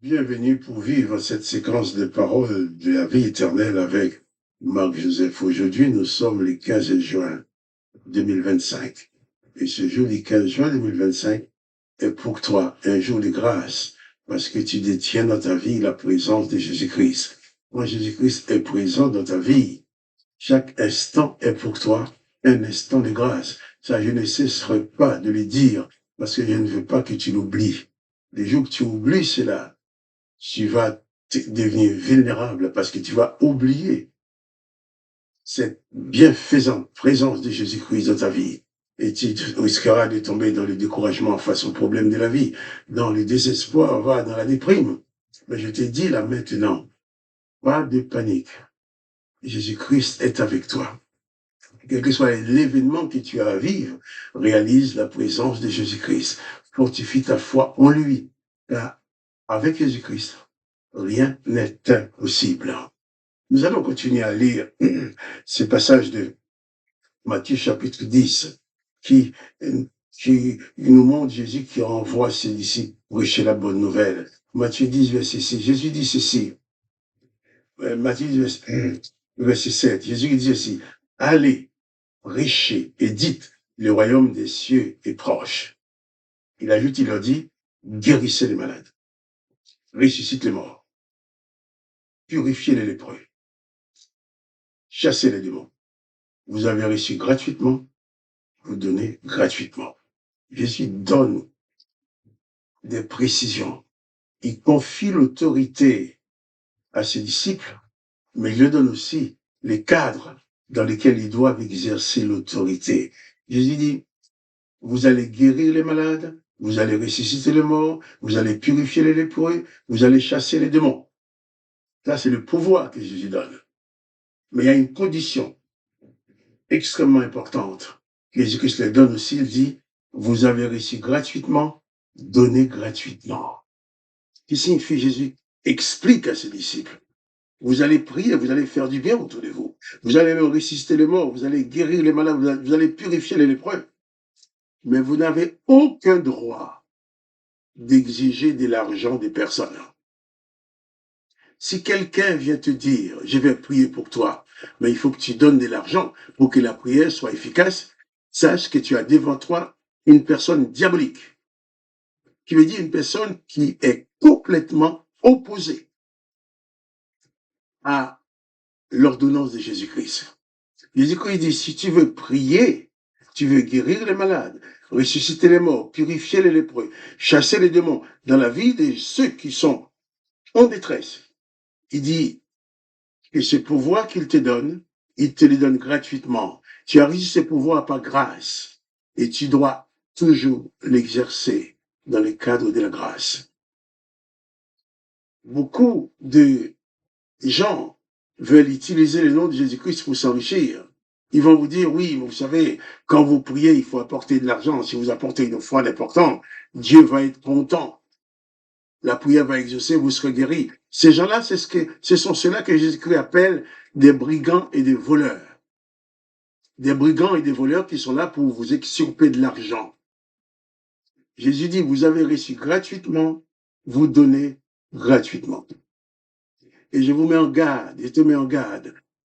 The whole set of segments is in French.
Bienvenue pour vivre cette séquence de paroles de la vie éternelle avec Marc-Joseph. Aujourd'hui, nous sommes le 15 juin 2025. Et ce jour du 15 juin 2025 est pour toi un jour de grâce parce que tu détiens dans ta vie la présence de Jésus-Christ. Quand Jésus-Christ est présent dans ta vie, chaque instant est pour toi un instant de grâce. Ça, je ne cesserai pas de le dire parce que je ne veux pas que tu l'oublies. Les jours que tu oublies cela, tu vas devenir vulnérable parce que tu vas oublier cette bienfaisante présence de Jésus-Christ dans ta vie. Et tu risqueras de tomber dans le découragement face aux problèmes de la vie, dans le désespoir, va dans la déprime. Mais je te dis là maintenant, pas de panique. Jésus-Christ est avec toi. Quel que soit l'événement que tu as à vivre, réalise la présence de Jésus-Christ. Fortifie ta foi en lui. Car avec Jésus-Christ, rien n'est impossible. Nous allons continuer à lire ce passage de Matthieu chapitre 10 qui nous montre Jésus qui envoie ses disciples prêcher la bonne nouvelle. Matthieu 10, verset 6. Jésus dit ceci. Matthieu 10, verset 7. Jésus dit ceci. Allez, prêchez et dites, le royaume des cieux est proche. Il ajoute, il leur dit, guérissez les malades, ressuscitez les morts, purifiez les lépreux, chassez les démons. Vous avez reçu gratuitement, vous donnez gratuitement. Jésus donne des précisions. Il confie l'autorité à ses disciples, mais il leur donne aussi les cadres dans lesquels ils doivent exercer l'autorité. Jésus dit, vous allez guérir les malades, vous allez ressusciter les morts, vous allez purifier les lépreux, vous allez chasser les démons. Ça, c'est le pouvoir que Jésus donne. Mais il y a une condition extrêmement importante. Jésus-Christ le donne aussi, il dit, vous avez reçu gratuitement, donnez gratuitement. Qui signifie Jésus explique à ses disciples, vous allez prier, vous allez faire du bien autour de vous. Vous allez ressusciter les morts, vous allez guérir les malades, vous allez purifier les lépreux. Mais vous n'avez aucun droit d'exiger de l'argent des personnes. Si quelqu'un vient te dire, je vais prier pour toi, mais il faut que tu donnes de l'argent pour que la prière soit efficace, sache que tu as devant toi une personne diabolique, qui veut dire une personne qui est complètement opposée à l'ordonnance de Jésus-Christ. Jésus-Christ dit, si tu veux prier, tu veux guérir les malades, ressusciter les morts, purifier les lépreux, chasser les démons dans la vie de ceux qui sont en détresse, il dit que ce pouvoir qu'il te donne, il te le donne gratuitement. Tu as reçu ce pouvoir par grâce et tu dois toujours l'exercer dans le cadre de la grâce. Beaucoup de gens veulent utiliser le nom de Jésus-Christ pour s'enrichir. Ils vont vous dire, oui, mais vous savez, quand vous priez, il faut apporter de l'argent. Si vous apportez une offrande importante, Dieu va être content. La prière va exaucer, vous serez guéris. Ces gens-là, ce sont ceux-là que Jésus-Christ appelle des brigands et des voleurs. Des brigands et des voleurs qui sont là pour vous extirper de l'argent. Jésus dit, vous avez reçu gratuitement, vous donnez gratuitement. Et je vous mets en garde, je te mets en garde.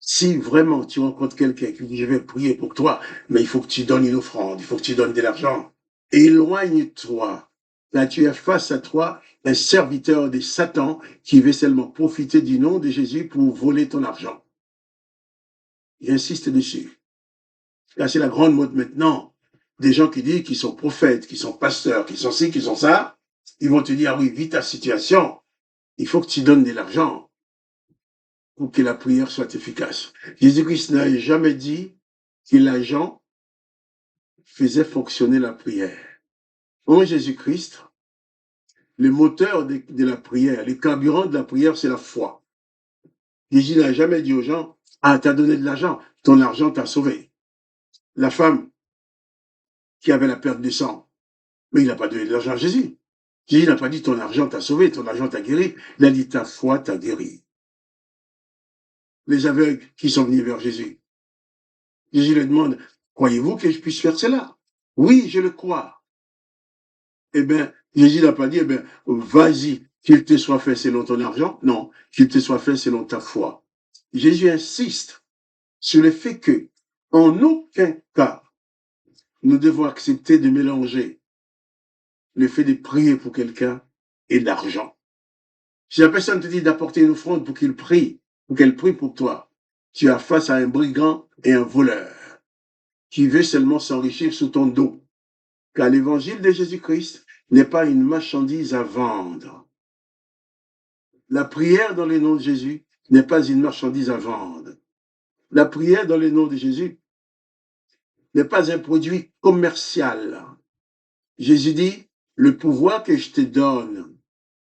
Si vraiment tu rencontres quelqu'un qui dit, je vais prier pour toi, mais il faut que tu donnes une offrande, il faut que tu donnes de l'argent, éloigne-toi. Là, tu as face à toi un serviteur de Satan qui veut seulement profiter du nom de Jésus pour voler ton argent. J'insiste dessus. Là, c'est la grande mode maintenant. Des gens qui disent qu'ils sont prophètes, qu'ils sont pasteurs, qu'ils sont ci, qu'ils sont ça. Ils vont te dire, ah oui, vis ta situation. Il faut que tu donnes de l'argent pour que la prière soit efficace. Jésus-Christ n'a jamais dit que l'argent faisait fonctionner la prière. Pour Jésus-Christ, le moteur de la prière, le carburant de la prière, c'est la foi. Jésus n'a jamais dit aux gens, ah, t'as donné de l'argent, ton argent t'a sauvé. La femme qui avait la perte de sang, mais il n'a pas donné de l'argent à Jésus. Jésus n'a pas dit, ton argent t'a sauvé, ton argent t'a guéri. Il a dit, ta foi t'a guéri. Les aveugles qui sont venus vers Jésus. Jésus leur demande, croyez-vous que je puisse faire cela? Oui, je le crois. Eh bien, Jésus n'a pas dit, eh bien, vas-y, qu'il te soit fait selon ton argent, non, qu'il te soit fait selon ta foi. Jésus insiste sur le fait que, en aucun cas, nous devons accepter de mélanger le fait de prier pour quelqu'un et l'argent. Si la personne te dit d'apporter une offrande pour qu'il prie, pour qu'elle prie pour toi, tu as face à un brigand et un voleur qui veut seulement s'enrichir sous ton dos. Car l'évangile de Jésus-Christ n'est pas une marchandise à vendre. La prière dans le nom de Jésus n'est pas une marchandise à vendre. La prière dans le nom de Jésus n'est pas un produit commercial. Jésus dit, le pouvoir que je te donne,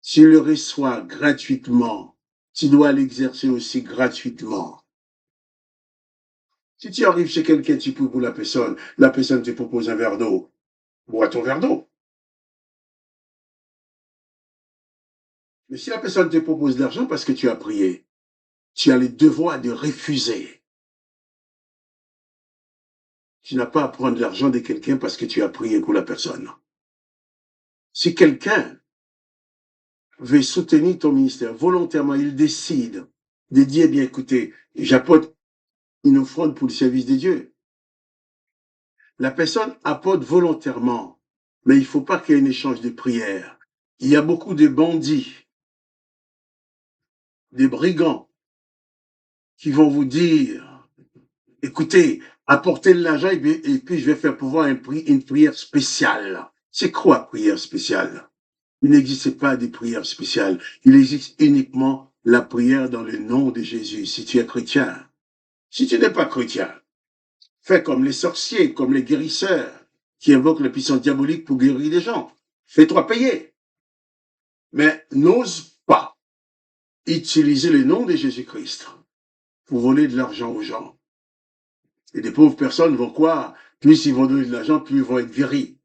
tu le reçois gratuitement, tu dois l'exercer aussi gratuitement. Si tu arrives chez quelqu'un, tu pries pour la personne te propose un verre d'eau, bois ton verre d'eau. Mais si la personne te propose de l'argent parce que tu as prié, tu as le devoir de refuser. Tu n'as pas à prendre l'argent de quelqu'un parce que tu as prié pour la personne. Si quelqu'un veut soutenir ton ministère volontairement, il décide de dire, bien écoutez, j'apporte une offrande pour le service de Dieu. La personne apporte volontairement, mais il ne faut pas qu'il y ait un échange de prières. Il y a beaucoup de bandits, des brigands qui vont vous dire, écoutez, apportez de l'argent et puis je vais faire pouvoir une prière spéciale. C'est quoi prière spéciale? Il n'existe pas de prière spéciale. Il existe uniquement la prière dans le nom de Jésus, si tu es chrétien. Si tu n'es pas chrétien, fais comme les sorciers, comme les guérisseurs, qui invoquent la puissance diabolique pour guérir les gens. Fais-toi payer. Mais n'ose pas utiliser le nom de Jésus-Christ pour voler de l'argent aux gens. Et des pauvres personnes vont croire, plus ils vont donner de l'argent, plus ils vont être guéris.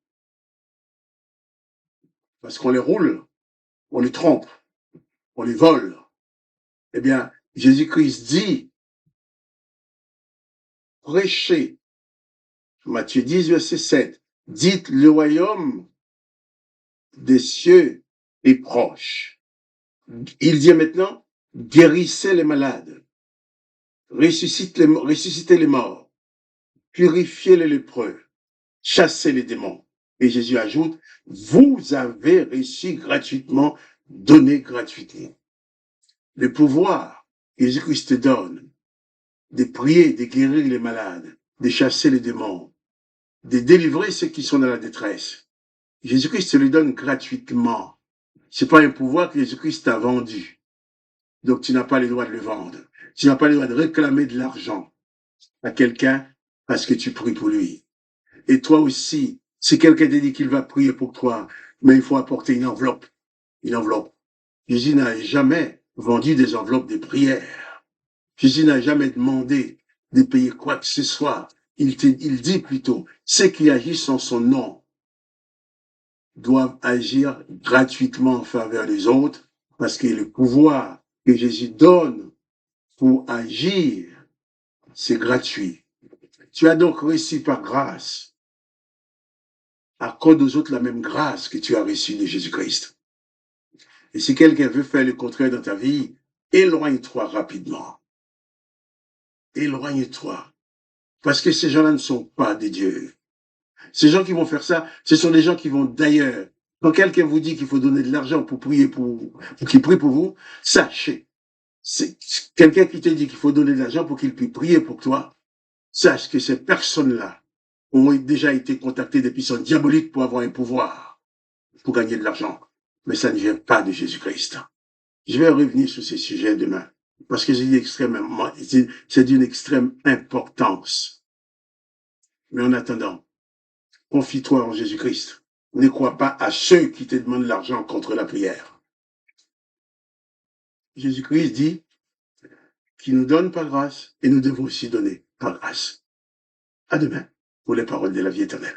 Parce qu'on les roule, on les trompe, on les vole. Eh bien, Jésus-Christ dit, prêchez, Matthieu 10, verset 7, dites le royaume des cieux est proche. Il dit maintenant, guérissez les malades, ressuscitez les morts, purifiez les lépreux, chassez les démons. Et Jésus ajoute, vous avez reçu gratuitement, donné gratuitement. Le pouvoir que Jésus-Christ te donne de prier, de guérir les malades, de chasser les démons, de délivrer ceux qui sont dans la détresse. Jésus-Christ te le donne gratuitement. C'est pas un pouvoir que Jésus-Christ t'a vendu. Donc tu n'as pas le droit de le vendre. Tu n'as pas le droit de réclamer de l'argent à quelqu'un parce que tu pries pour lui. Et toi aussi, si quelqu'un te dit qu'il va prier pour toi, mais il faut apporter une enveloppe. Une enveloppe. Jésus n'a jamais vendu des enveloppes de prière. Jésus n'a jamais demandé de payer quoi que ce soit. Il dit plutôt, ceux qui agissent en son nom doivent agir gratuitement en faveur des autres, parce que le pouvoir que Jésus donne pour agir, c'est gratuit. Tu as donc reçu par grâce. Accorde aux autres la même grâce que tu as reçue de Jésus-Christ. Et si quelqu'un veut faire le contraire dans ta vie, éloigne-toi rapidement. Éloigne-toi. Parce que ces gens-là ne sont pas des dieux. Ces gens qui vont faire ça, ce sont des gens qui vont d'ailleurs. Quand quelqu'un vous dit qu'il faut donner de l'argent pour prier pour qu'il prie pour vous, sachez. C'est quelqu'un qui te dit qu'il faut donner de l'argent pour qu'il puisse prier pour toi. Sache que ces personnes-là ont déjà été contactées des puissances diaboliques pour avoir un pouvoir, pour gagner de l'argent. Mais ça ne vient pas de Jésus-Christ. Je vais revenir sur ces sujets demain, parce que c'est d'une extrême importance. Mais en attendant, confie-toi en Jésus-Christ. Ne crois pas à ceux qui te demandent l'argent contre la prière. Jésus-Christ dit qu'il nous donne par grâce et nous devons aussi donner par grâce. À demain pour les paroles de la vie éternelle.